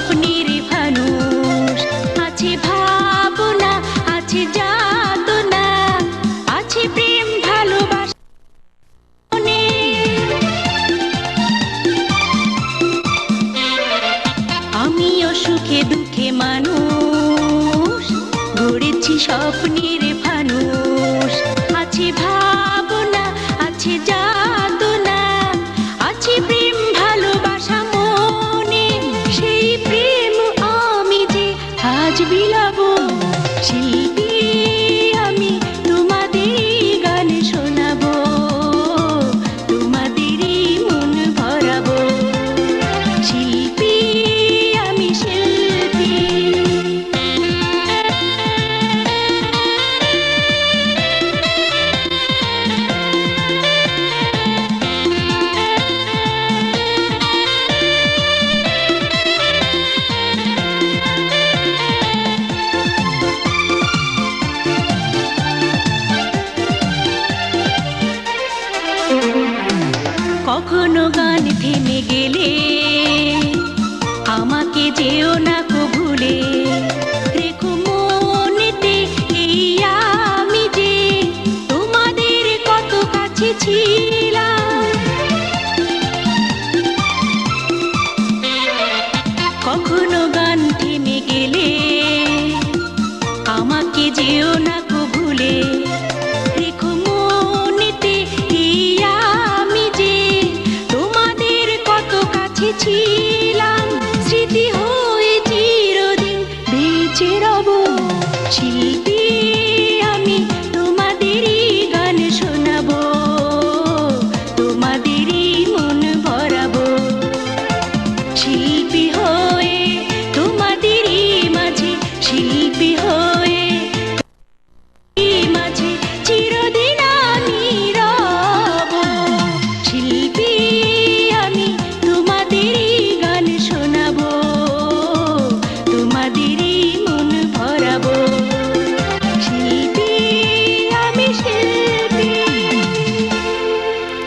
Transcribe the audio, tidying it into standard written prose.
স্বপ্নের ফানুষ, আছে ভাবনা, আছে যাতনা, আছে প্রেম ভালোবাসা মনে। আমিও সুখে দুঃখে মানুষ, গড়েছি স্বপ্নের ফানুষ, আছে ভাবনা, আছে যাতনা, আছে প্রেম ভালোবাসা মনে। সেই প্রেম আমি যে আজ বিলাবো, শিল্পী আমি তোমাদেরই গান শোনাবো, তোমাদেরই মন ভরাবো। শিল্পী আমি শিল্পী। কখনো গান থেমে গেলে আমাকে যেও না কো ভুলে, রেখো মনেতে এই আমি যে তোমাদের কত কাছে ছিলাম। কখনো গান থেমে গেলে আমাকে যেও না